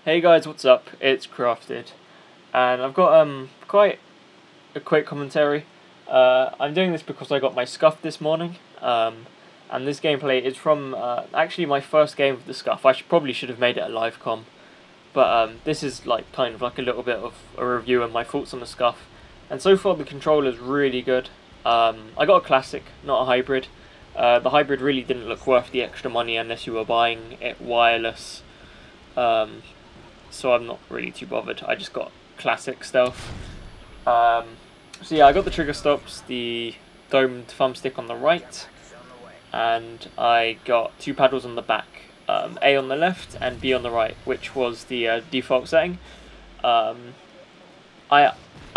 Hey guys, what's up? It's Crafted, and I've got quite a quick commentary. I'm doing this because I got my Scuf this morning, and this gameplay is from actually my first game with the Scuf. Probably should have made it a live com, but this is like kind of like a little bit of a review and my thoughts on the Scuf. And so far the controller's really good. I got a classic, not a hybrid. The hybrid really didn't look worth the extra money unless you were buying it wireless. So I'm not really too bothered. I just got classic stealth. So yeah, I got the trigger stops, the domed thumbstick on the right, and I got two paddles on the back, A on the left and B on the right, which was the default setting. I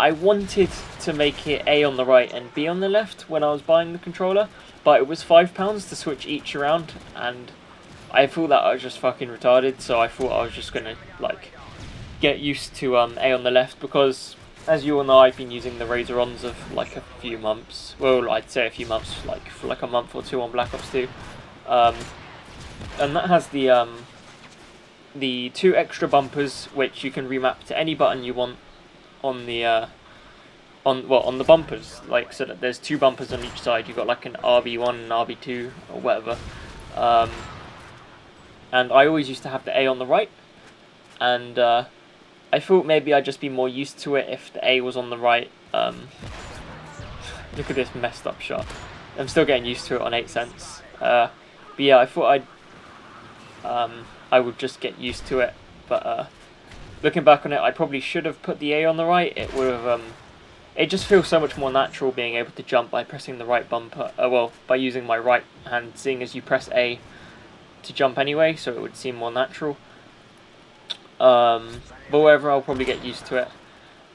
wanted to make it A on the right and B on the left when I was buying the controller, but it was £5 to switch each around, and I thought that I was just fucking retarded, so I thought I was just gonna like get used to A on the left, because as you all know, I've been using the Razor-Ons of like a few months. Well, I'd say a few months, like for like a month or two on Black Ops 2, and that has the two extra bumpers which you can remap to any button you want on the on the bumpers, like so that there's two bumpers on each side. You've got like an RB1 and RB2 or whatever. And I always used to have the A on the right, and I thought maybe I'd just be more used to it if the A was on the right. Look at this messed up shot. I'm still getting used to it on 8 cents. But yeah, I thought I would just get used to it. But looking back on it, I probably should have put the A on the right. It would have. It just feels so much more natural being able to jump by pressing the right bumper. Well, by using my right hand, seeing as you press A to jump anyway, so it would seem more natural. But whatever, I'll probably get used to it.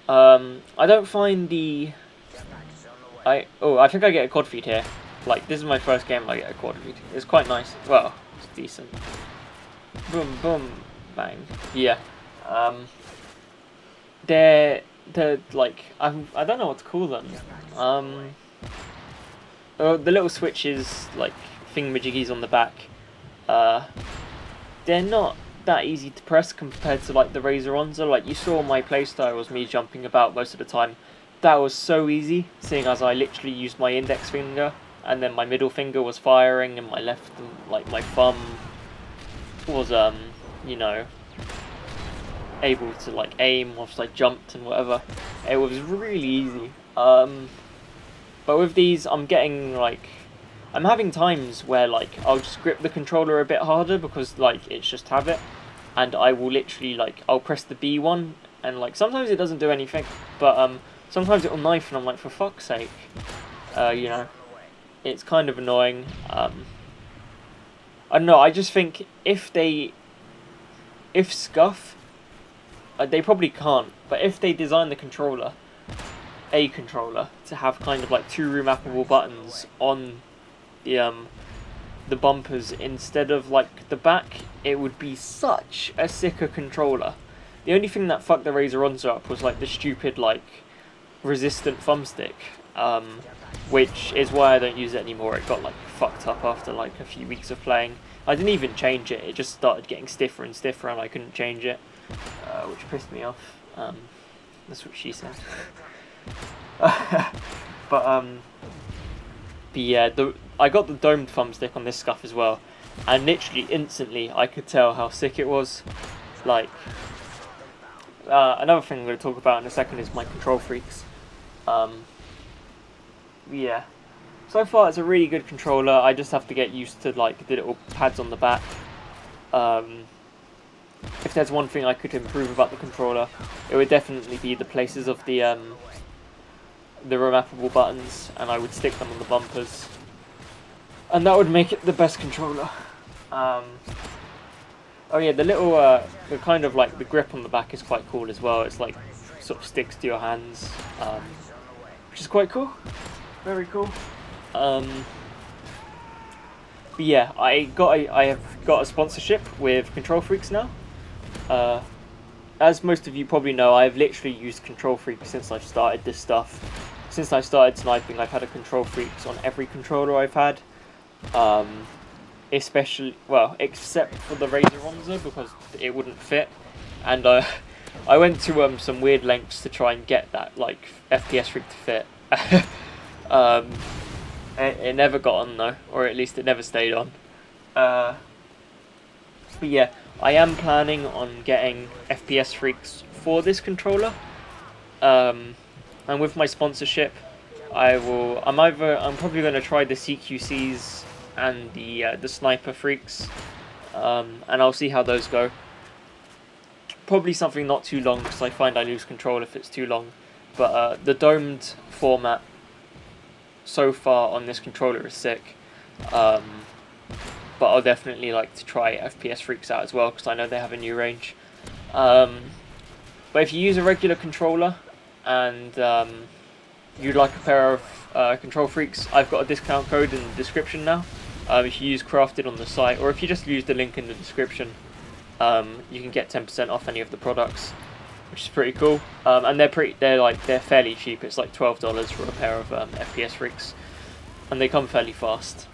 I don't find the... I think I get a quad feed here. Like, this is my first game I get a quad feed. It's quite nice. Well, it's decent. Boom, boom, bang. Yeah. They're like, I don't know what to call them. The little switches, like, thingamajiggies on the back. They're not that easy to press compared to like the Razor-Ons. Like you saw my playstyle was me jumping about most of the time. That was so easy, seeing as I literally used my index finger and then my middle finger was firing and my left, like my thumb was you know, able to like aim whilst I jumped and whatever. It was really easy. But with these I'm getting like, I'm having times where like I'll just grip the controller a bit harder because like it's just habit, and I will literally like I'll press the B one and like sometimes it doesn't do anything, but sometimes it'll knife and I'm like, for fuck's sake, you know, it's kind of annoying. I don't know, I just think if Scuf, they probably can't, but if they design the controller, a controller, to have kind of like two remappable buttons on the bumpers instead of like the back, it would be such a sicker controller. The only thing that fucked the Razor-Ons up was like the stupid like resistant thumbstick, which is why I don't use it anymore. It got like fucked up after like a few weeks of playing. I didn't even change it, it just started getting stiffer and stiffer and I couldn't change it, which pissed me off. That's what she said. But yeah, I got the domed thumbstick on this Scuf as well, and literally instantly I could tell how sick it was. Like, another thing I'm going to talk about in a second is my Kontrol Freeks. Yeah, so far it's a really good controller. I just have to get used to like the little pads on the back. If there's one thing I could improve about the controller, it would definitely be the places of the remappable buttons, and I would stick them on the bumpers, and that would make it the best controller. Oh yeah, the little the kind of like the grip on the back is quite cool as well. It's like sort of sticks to your hands, which is quite cool, very cool. But yeah, I have got a sponsorship with Kontrol Freeks now. As most of you probably know, I've literally used Kontrol Freek since I've started this stuff. Since I started sniping, I've had a Kontrol Freeks on every controller I've had. Especially, well, except for the Razor-Ons because it wouldn't fit. and I went to some weird lengths to try and get that like FPS Freek to fit. It never got on though, or at least it never stayed on. But yeah, I am planning on getting FPS Freeks for this controller. And with my sponsorship, I'm probably going to try the CQCs and the Sniper Freeks, and I'll see how those go. Probably something not too long, because I find I lose control if it's too long. But the domed format so far on this controller is sick. But I'll definitely like to try FPS Freeks out as well, because I know they have a new range. But if you use a regular controller and you'd like a pair of Kontrol Freeks, I've got a discount code in the description now. If you use Crafted on the site, or if you just use the link in the description, you can get 10% off any of the products, which is pretty cool. And they're fairly cheap. It's like $12 for a pair of FPS Freeks, and they come fairly fast.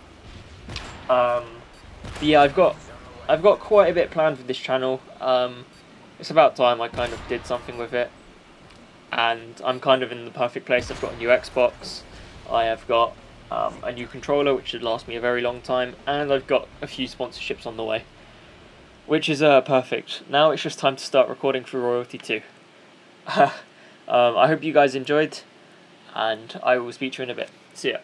But yeah, I've got quite a bit planned for this channel. It's about time I kind of did something with it, and I'm kind of in the perfect place. I've got a new Xbox, I have got a new controller which should last me a very long time, and I've got a few sponsorships on the way, which is perfect. Now it's just time to start recording for royalty too. I hope you guys enjoyed, and I will speak to you in a bit. See ya.